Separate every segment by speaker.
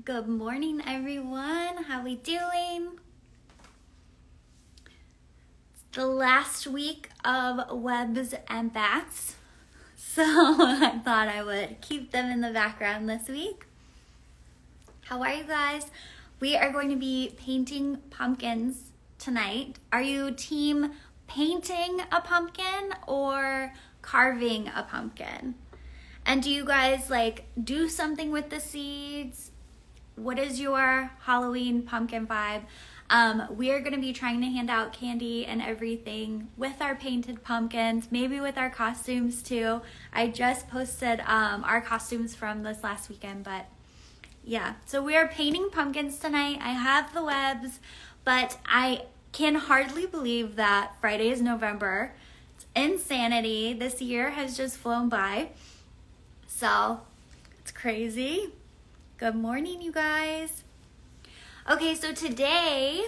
Speaker 1: Good morning, everyone. How we doing? It's the last week of Webs and Bats, so I thought I would keep them in the background this week. How are you guys? We are going to be painting pumpkins tonight. Are you team painting a pumpkin or carving a pumpkin? And do you guys do something with the seeds? What is your Halloween pumpkin vibe? We are going to be trying to hand out candy and everything with our painted pumpkins, maybe with our costumes too. I just posted our costumes from this last weekend, but yeah. So we are painting pumpkins tonight. I have the webs, but I can hardly believe that Friday is November. It's insanity. This year has just flown by. So it's crazy. Good morning, you guys. Okay, so today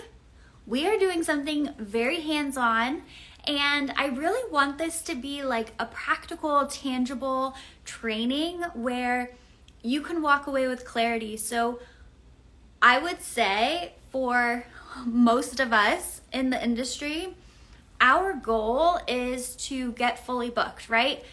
Speaker 1: we are doing something very hands-on, and I really want this to be like a practical, tangible training where you can walk away with clarity. So I would say for most of us in the industry, our goal is to get fully booked, right?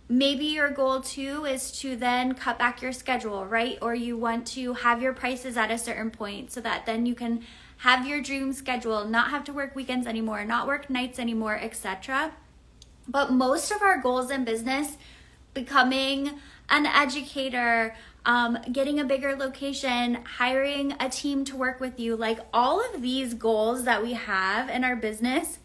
Speaker 1: Maybe your goal too is to then cut back your schedule, right? Or you want to have your prices at a certain point so that then you can have your dream schedule, not have to work weekends anymore, not work nights anymore, etc. But most of our goals in business, becoming an educator, getting a bigger location, hiring a team to work with you, like all of these goals that we have in our business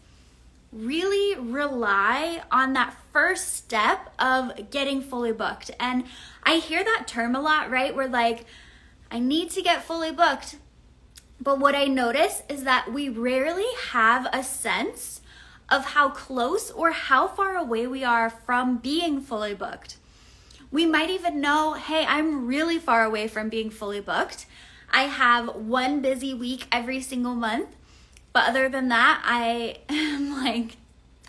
Speaker 1: really rely on that first step of getting fully booked. And I hear that term a lot, right? We're like, I need to get fully booked. But what I notice is that we rarely have a sense of how close or how far away we are from being fully booked. We might even know, hey, I'm really far away from being fully booked. I have one busy week every single month. But other than that, I am like,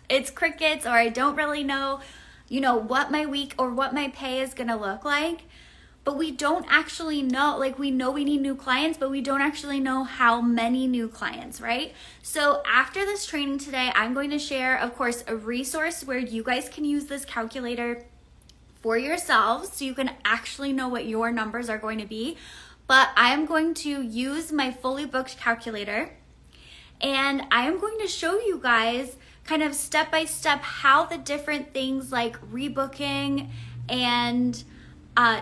Speaker 1: it's crickets, or I don't really know, what my week or what my pay is going to look like. But we don't actually know, we know we need new clients, but we don't actually know how many new clients, right? So after this training today, I'm going to share, of course, a resource where you guys can use this calculator for yourselves so you can actually know what your numbers are going to be. But I'm going to use my fully booked calculator. And I am going to show you guys kind of step by step how the different things like rebooking and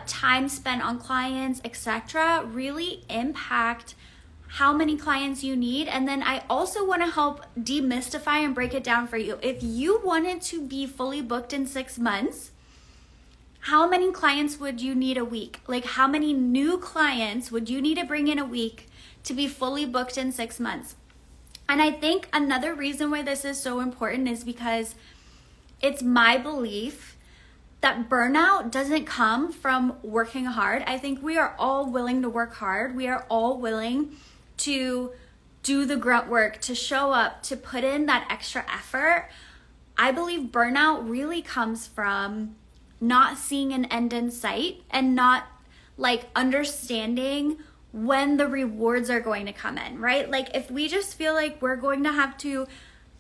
Speaker 1: time spent on clients, etc., really impact how many clients you need. And then I also want to help demystify and break it down for you. If you wanted to be fully booked in 6 months, how many clients would you need a week? Like how many new clients would you need to bring in a week to be fully booked in 6 months? And I think another reason why this is so important is because it's my belief that burnout doesn't come from working hard. I think we are all willing to work hard. We are all willing to do the grunt work, to show up, to put in that extra effort. I believe burnout really comes from not seeing an end in sight and not understanding when the rewards are going to come in, right? If we just feel like we're going to have to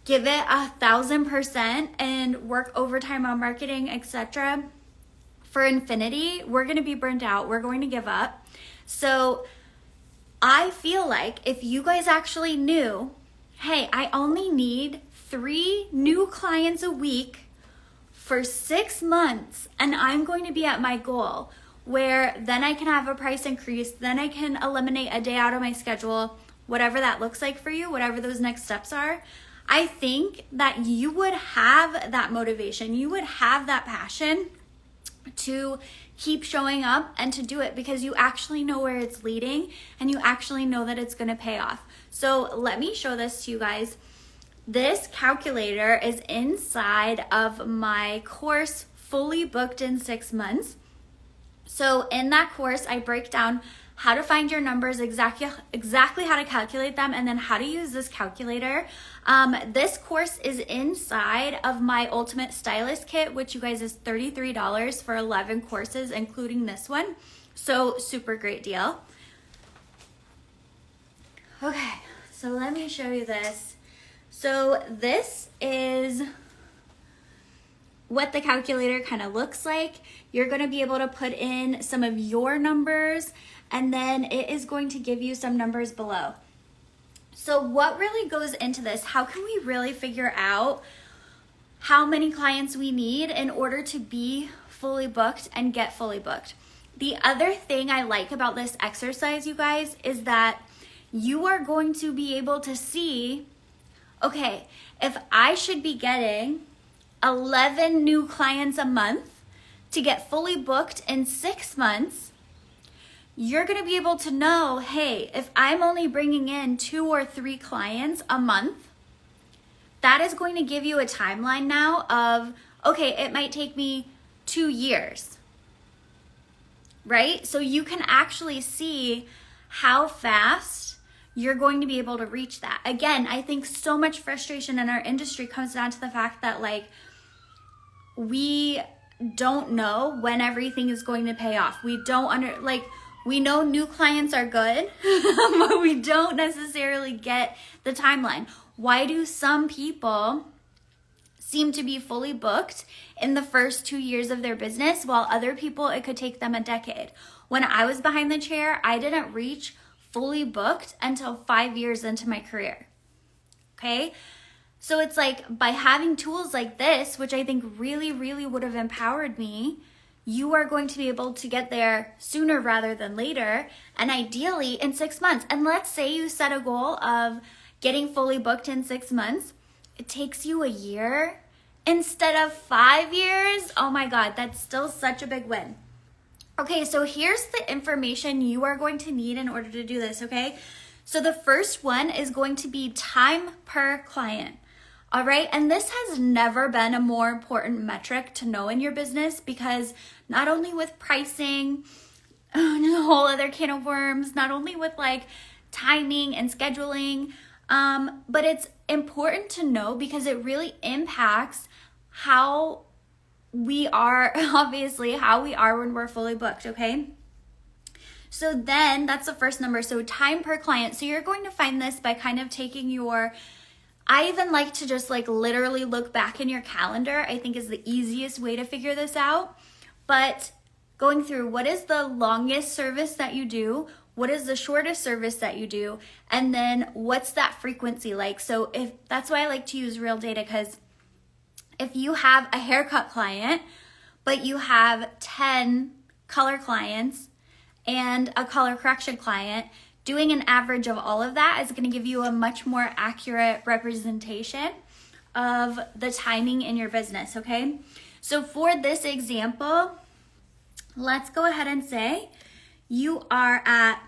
Speaker 1: give it 1,000% and work overtime on marketing, etc., for infinity, we're going to be burnt out. We're going to give up. So I feel like if you guys actually knew, hey, I only need 3 new clients a week for 6 months, and I'm going to be at my goal, where then I can have a price increase, then I can eliminate a day out of my schedule, whatever that looks like for you, whatever those next steps are. I think that you would have that motivation, you would have that passion to keep showing up and to do it because you actually know where it's leading and you actually know that it's going to pay off. So let me show this to you guys. This calculator is inside of my course, Fully Booked in 6 Months. So in that course, I break down how to find your numbers, exactly how to calculate them, and then how to use this calculator. This course is inside of my Ultimate Stylist Kit, which you guys is $33 for 11 courses, including this one. So super great deal. Okay, so let me show you this. So this is what the calculator kind of looks like. You're going to be able to put in some of your numbers, and then it is going to give you some numbers below. So what really goes into this? How can we really figure out how many clients we need in order to be fully booked and get fully booked? The other thing I like about this exercise, you guys, is that you are going to be able to see, okay, if I should be getting 11 new clients a month to get fully booked in 6 months, you're going to be able to know, hey, if I'm only bringing in 2 or 3 clients a month, that is going to give you a timeline now of, okay, it might take me 2 years, right? So you can actually see how fast you're going to be able to reach that. Again, I think so much frustration in our industry comes down to the fact that we don't know when everything is going to pay off. We don't we know new clients are good, but we don't necessarily get the timeline. Why do some people seem to be fully booked in the first 2 years of their business, while other people, it could take them a decade? When I was behind the chair, I didn't reach fully booked until 5 years into my career. Okay? So it's like, by having tools like this, which I think really, really would have empowered me, you are going to be able to get there sooner rather than later, and ideally in 6 months. And let's say you set a goal of getting fully booked in 6 months. It takes you a year instead of 5 years. Oh my God, that's still such a big win. Okay, so here's the information you are going to need in order to do this, okay? So the first one is going to be time per client. All right, and this has never been a more important metric to know in your business, because not only with pricing, a whole other can of worms, not only with timing and scheduling, but it's important to know because it really impacts how we are, obviously, how we are when we're fully booked, okay? So then that's the first number, so time per client. So you're going to find this by kind of taking I even like to just literally look back in your calendar, I think is the easiest way to figure this out. But going through, what is the longest service that you do? What is the shortest service that you do? And then what's that frequency like? So that's why I like to use real data, because if you have a haircut client, but you have 10 color clients and a color correction client, doing an average of all of that is going to give you a much more accurate representation of the timing in your business, okay? So for this example, let's go ahead and say you are at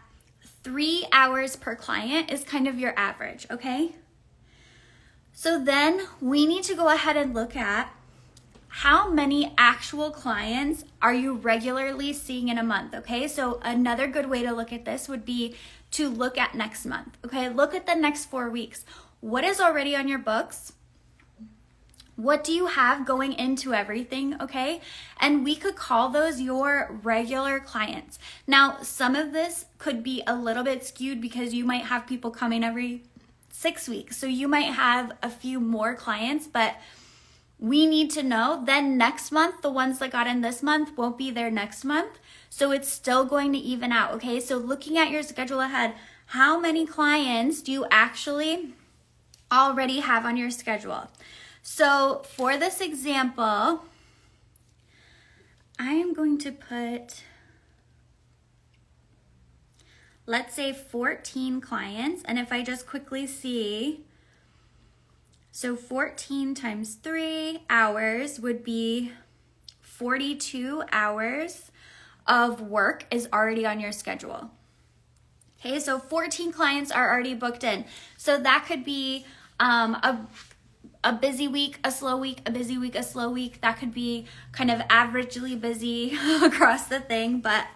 Speaker 1: 3 hours per client is kind of your average, okay? So then we need to go ahead and look at how many actual clients are you regularly seeing in a month, okay? So another good way to look at this would be to look at next month, okay? Look at the next 4 weeks. What is already on your books? What do you have going into everything, okay? And we could call those your regular clients. Now, some of this could be a little bit skewed because you might have people coming every 6 weeks. So you might have a few more clients, but we need to know then next month, the ones that got in this month won't be there next month. So it's still going to even out, okay? So looking at your schedule ahead, how many clients do you actually already have on your schedule? So for this example, I am going to put, let's say 14 clients. And if I just quickly see, so 14 times 3 hours would be 42 hours of work is already on your schedule. Okay, so 14 clients are already booked in. So that could be a busy week, a slow week, a busy week, a slow week. That could be kind of averagely busy across the thing, but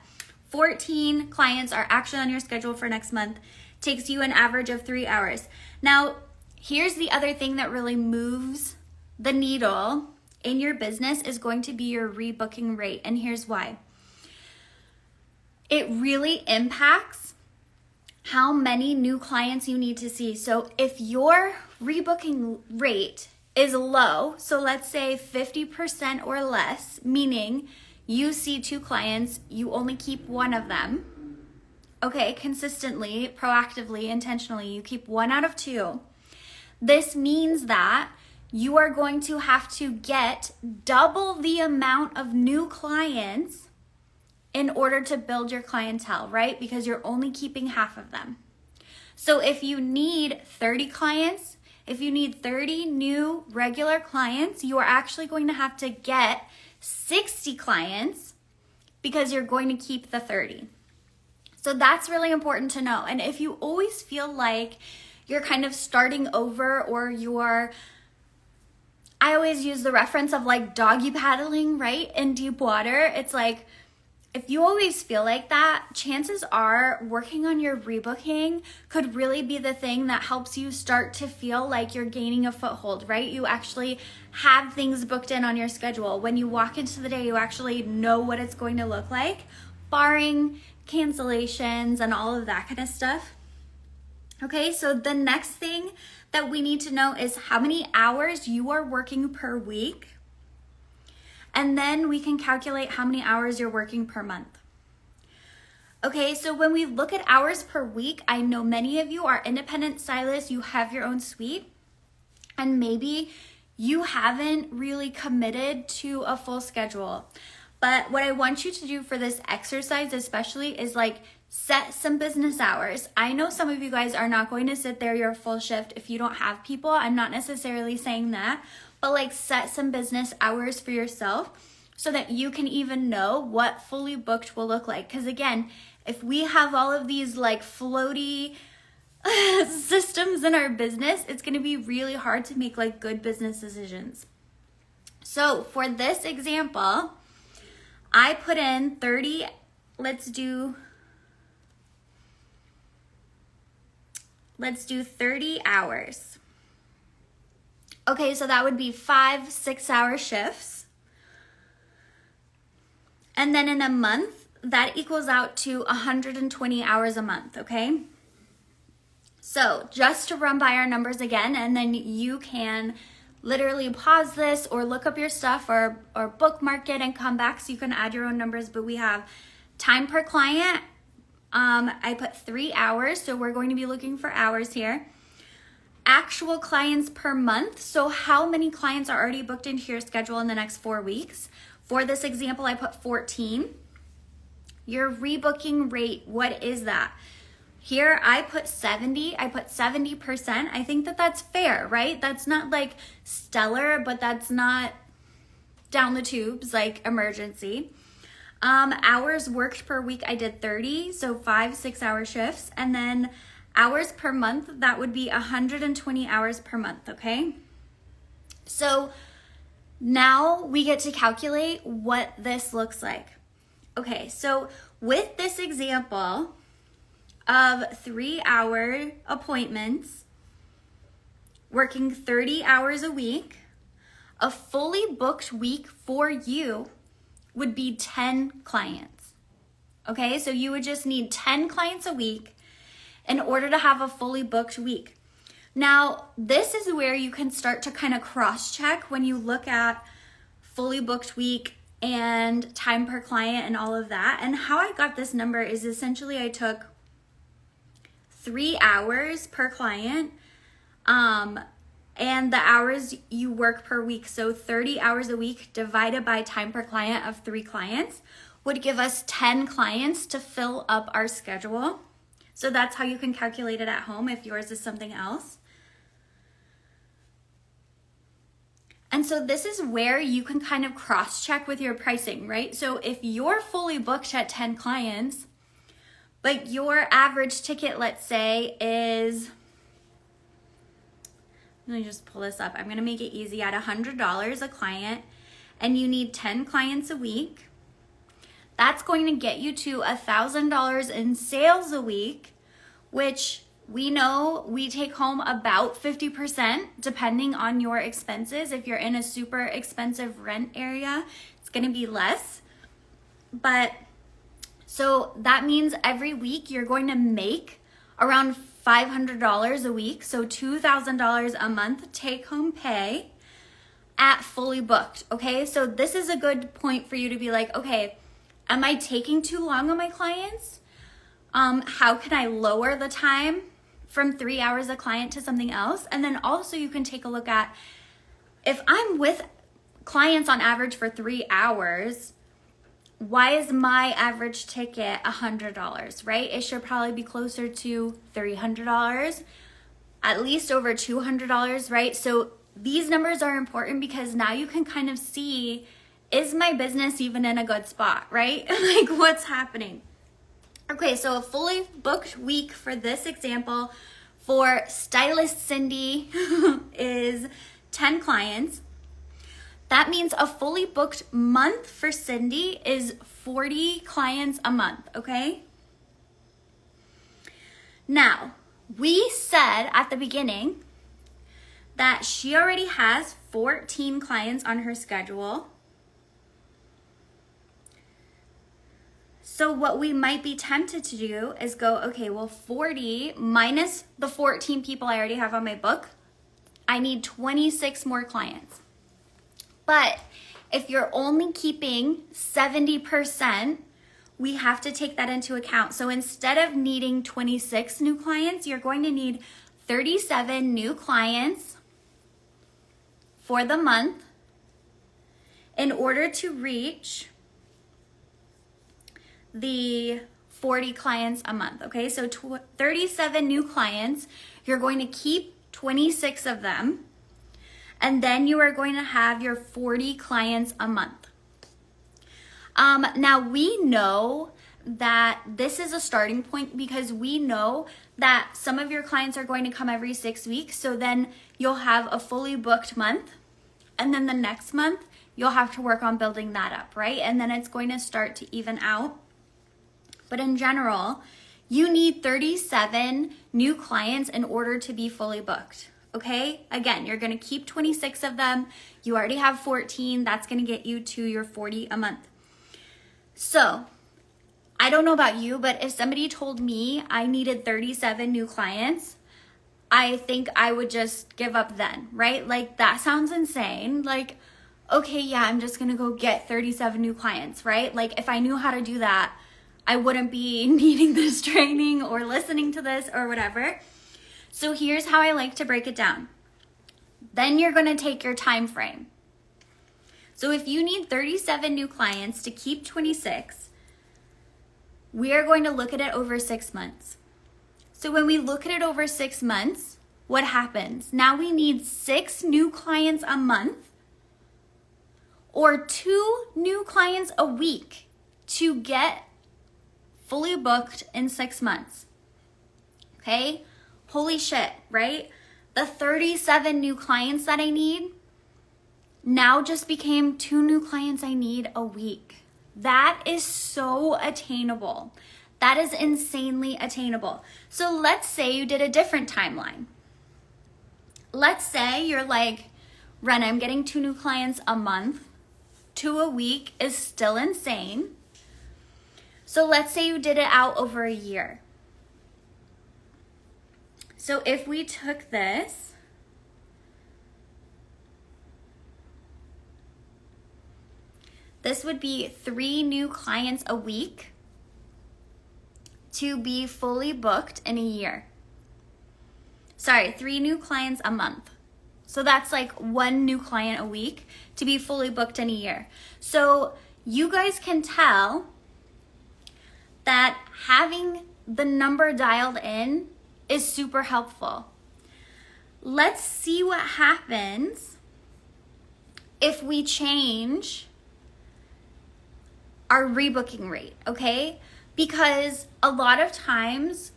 Speaker 1: 14 clients are actually on your schedule for next month. Takes you an average of 3 hours. Now, here's the other thing that really moves the needle in your business is going to be your rebooking rate. And here's why. It really impacts how many new clients you need to see. So if your rebooking rate is low, so let's say 50% or less, meaning you see 2 clients, you only keep one of them. Okay, consistently, proactively, intentionally, you keep 1 out of 2. This means that you are going to have to get double the amount of new clients in order to build your clientele, right? Because you're only keeping half of them. So if you need 30 clients, if you need 30 new regular clients, you are actually going to have to get 60 clients because you're going to keep the 30. So that's really important to know. And if you always feel like you're kind of starting over, or I always use the reference of like doggy paddling, right? In deep water. It's like, if you always feel like that, chances are working on your rebooking could really be the thing that helps you start to feel like you're gaining a foothold, right? You actually have things booked in on your schedule. When you walk into the day, you actually know what it's going to look like, barring cancellations and all of that kind of stuff. Okay, so the next thing that we need to know is how many hours you are working per week. And then we can calculate how many hours you're working per month. Okay, so when we look at hours per week, I know many of you are independent stylists, you have your own suite, and maybe you haven't really committed to a full schedule. But what I want you to do for this exercise especially is like set some business hours. I know some of you guys are not going to sit there your full shift if you don't have people. I'm not necessarily saying that, but like set some business hours for yourself so that you can even know what fully booked will look like. Because again, if we have all of these like floaty systems in our business, it's going to be really hard to make like good business decisions. So for this example, I put in 30, let's do 30 hours. Okay, so that would be 5 6-hour shifts. And then in a month, that equals out to 120 hours a month, okay? So just to run by our numbers again, and then you can literally pause this or look up your stuff or bookmark it and come back so you can add your own numbers. But we have time per client. I put 3 hours, so we're going to be looking for hours here. Actual clients per month, so how many clients are already booked into your schedule in the next 4 weeks? For this example, I put 14. Your rebooking rate, what is that? Here I put 70, I put 70%. I think that that's fair, right? That's not like stellar, but that's not down the tubes, like emergency. Hours worked per week, I did 30, so 5 6-hour shifts. And then hours per month, that would be 120 hours per month, okay? So now we get to calculate what this looks like. Okay, so with this example of 3-hour appointments, working 30 hours a week, a fully booked week for you would be 10 clients. Okay, so you would just need 10 clients a week in order to have a fully booked week. Now, this is where you can start to kind of cross-check when you look at fully booked week and time per client and all of that. And how I got this number is essentially I took 3 hours per client and the hours you work per week. So 30 hours a week divided by time per client of 3 clients would give us 10 clients to fill up our schedule. So that's how you can calculate it at home if yours is something else. And so this is where you can kind of cross-check with your pricing, right? So if you're fully booked at 10 clients, but your average ticket, let's say, is, let me just pull this up. I'm going to make it easy at $100 a client, and you need 10 clients a week. That's going to get you to $1,000 in sales a week, which we know we take home about 50% depending on your expenses. If you're in a super expensive rent area, it's going to be less. But so that means every week you're going to make around $500 a week, so $2,000 a month take-home pay at fully booked, okay? So this is a good point for you to be like, okay, am I taking too long on my clients? How can I lower the time from 3 hours a client to something else? And then also you can take a look at, if I'm with clients on average for 3 hours, why is my average ticket $100, right? It should probably be closer to $300, at least over $200, right? So these numbers are important because now you can kind of see, is my business even in a good spot, right? Like, what's happening? Okay, so a fully booked week for this example for stylist Cindy is 10 clients. That means a fully booked month for Cindy is 40 clients a month, okay? Now, we said at the beginning that she already has 14 clients on her schedule. So what we might be tempted to do is go, okay, well, 40 minus the 14 people I already have on my book, I need 26 more clients. But if you're only keeping 70%, we have to take that into account. So instead of needing 26 new clients, you're going to need 37 new clients for the month in order to reach the 40 clients a month, okay? So 37 new clients, you're going to keep 26 of them, and then you are going to have your 40 clients a month. Now we know that this is a starting point because we know that some of your clients are going to come every 6 weeks, so then you'll have a fully booked month, and then the next month you'll have to work on building that up, right? And then it's going to start to even out. But in general, you need 37 new clients in order to be fully booked, okay? Again, you're gonna keep 26 of them. You already have 14. That's gonna get you to your 40 a month. So, I don't know about you, but if somebody told me I needed 37 new clients, I think I would just give up then, right? Like, that sounds insane. Like, okay, yeah, I'm just gonna go get 37 new clients, right? Like, if I knew how to do that, I wouldn't be needing this training or listening to this or whatever. So here's how I like to break it down. Then you're gonna take your time frame. So if you need 37 new clients to keep 26, we are going to look at it over 6 months. So when we look at it over 6 months, what happens? Now we need 6 new clients a month or 2 new clients a week to get fully booked in 6 months, okay? Holy shit, right? The 37 new clients that I need now just became 2 new clients I need a week. That is so attainable. That is insanely attainable. So let's say you did a different timeline. Let's say you're like, Ren, I'm getting 2 new clients a month. 2 a week is still insane. So let's say you did it out over a year. So if we took this, this would be 3 new clients a week to be fully booked in a year. Sorry, 3 new clients a month. So that's like 1 new client a week to be fully booked in a year. So you guys can tell that having the number dialed in is super helpful. Let's see what happens if we change our rebooking rate, okay? Because a lot of times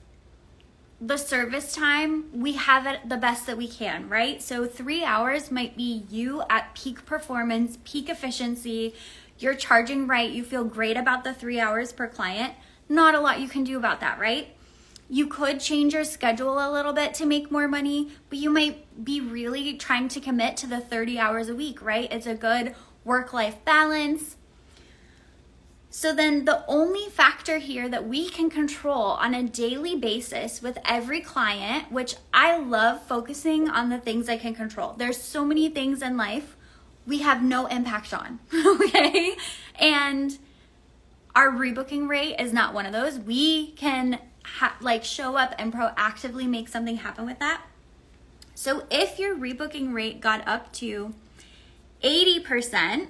Speaker 1: the service time, we have it the best that we can, right? So 3 hours might be you at peak performance, peak efficiency, you're charging right, you feel great about the 3 hours per client. Not a lot you can do about that, right? You could change your schedule a little bit to make more money, but you might be really trying to commit to the 30 hours a week, right? It's a good work-life balance. So then the only factor here that we can control on a daily basis with every client, which I love focusing on the things I can control. There's so many things in life we have no impact on, okay? And our rebooking rate is not one of those. We can show up and proactively make something happen with that. So if your rebooking rate got up to 80%,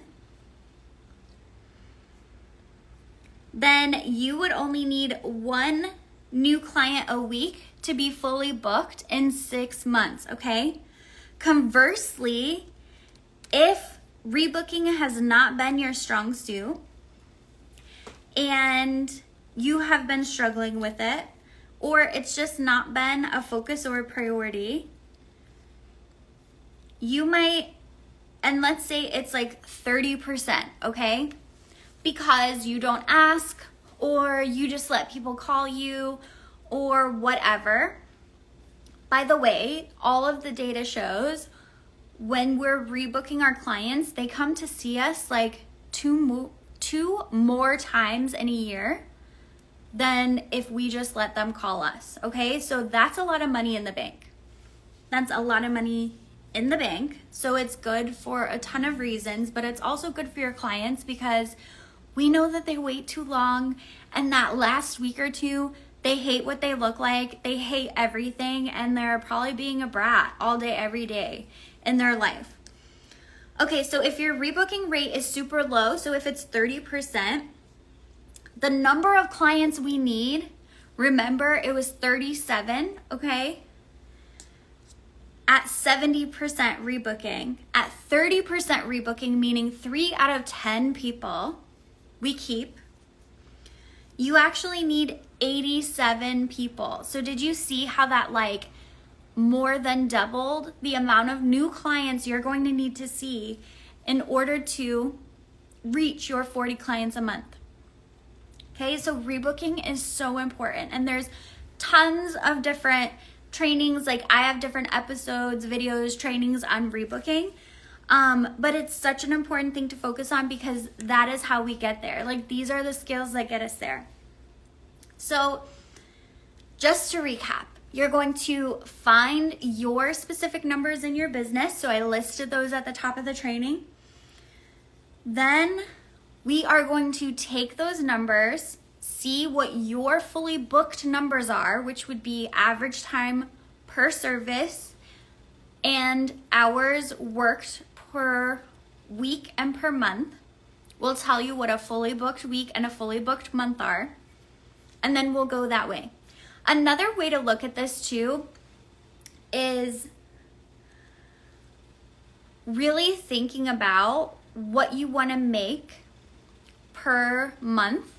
Speaker 1: then you would only need one new client a week to be fully booked in 6 months, okay? Conversely, if rebooking has not been your strong suit and you have been struggling with it, or it's just not been a focus or a priority, you might, and let's say it's like 30%, okay? Because you don't ask, or you just let people call you, or whatever. By the way, all of the data shows when we're rebooking our clients, they come to see us like two more times in a year than if we just let them call us, okay? So that's a lot of money in the bank. That's a lot of money in the bank. So it's good for a ton of reasons, but it's also good for your clients because we know that they wait too long, and that last week or two, they hate what they look like, they hate everything, and they're probably being a brat all day, every day in their life. Okay, so if your rebooking rate is super low, so if it's 30%, the number of clients we need, remember it was 37, okay? At 70% rebooking, at 30% rebooking, meaning 3 out of 10 people we keep, you actually need 87 people. So did you see how that like more than doubled the amount of new clients you're going to need to see in order to reach your 40 clients a month? Okay, so rebooking is so important, and there's tons of different trainings. Like I have different episodes, videos, trainings on rebooking. But it's such an important thing to focus on because that is how we get there. Like these are the skills that get us there. So just to recap, you're going to find your specific numbers in your business. So I listed those at the top of the training. Then we are going to take those numbers, see what your fully booked numbers are, which would be average time per service and hours worked per week and per month. We'll tell you what a fully booked week and a fully booked month are, and then we'll go that way. Another way to look at this too is really thinking about what you want to make per month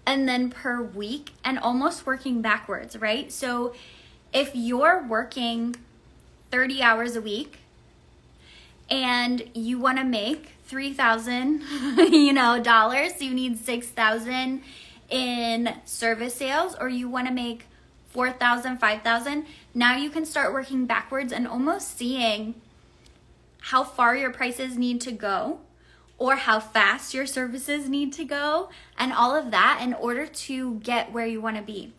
Speaker 1: and then per week, and almost working backwards, right? So if you're working 30 hours a week and you want to make $3,000, dollars, so you need $6,000 in service sales, or you want to make $4,000, $5,000, now you can start working backwards and almost seeing how far your prices need to go or how fast your services need to go and all of that in order to get where you want to be.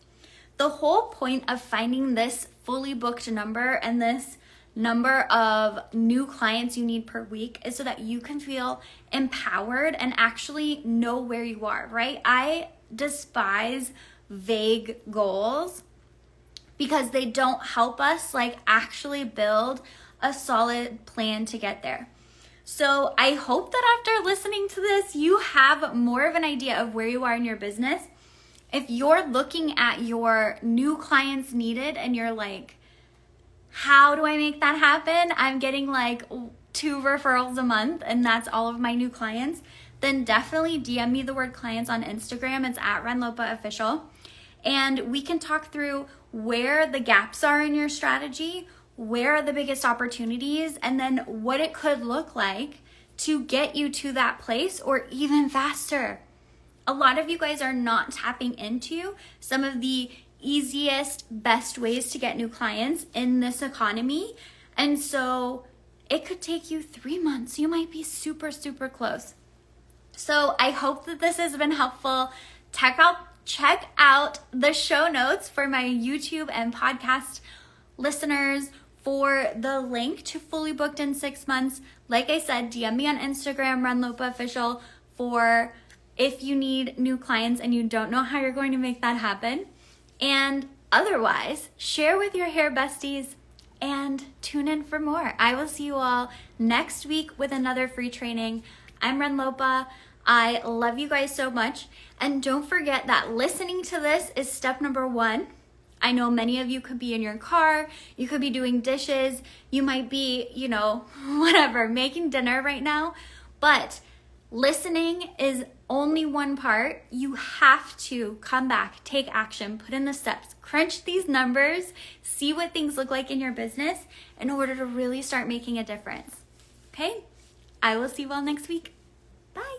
Speaker 1: The whole point of finding this fully booked number and this number of new clients you need per week is so that you can feel empowered and actually know where you are, right? I despise vague goals because they don't help us like actually build a solid plan to get there. So I hope that after listening to this, you have more of an idea of where you are in your business. If you're looking at your new clients needed and you're like, how do I make that happen? I'm getting like 2 referrals a month and that's all of my new clients. Then definitely DM me the word clients on Instagram. It's at Ren Lopa Official. And we can talk through where the gaps are in your strategy, where are the biggest opportunities, and then what it could look like to get you to that place or even faster. A lot of you guys are not tapping into some of the easiest, best ways to get new clients in this economy. And so it could take you 3 months. You might be super, super close. So I hope that this has been helpful. Check out the show notes for my YouTube and podcast listeners for the link to Fully Booked in 6 months. Like I said, DM me on Instagram, Ren Lopa Official, for if you need new clients and you don't know how you're going to make that happen. And otherwise, share with your hair besties and tune in for more. I will see you all next week with another free training. I'm Ren Lopa. I love you guys so much. And don't forget that listening to this is step number 1. I know many of you could be in your car, you could be doing dishes, you might be, whatever, making dinner right now. But listening is only one part. You have to come back, take action, put in the steps, crunch these numbers, see what things look like in your business in order to really start making a difference. Okay? I will see you all next week. Bye.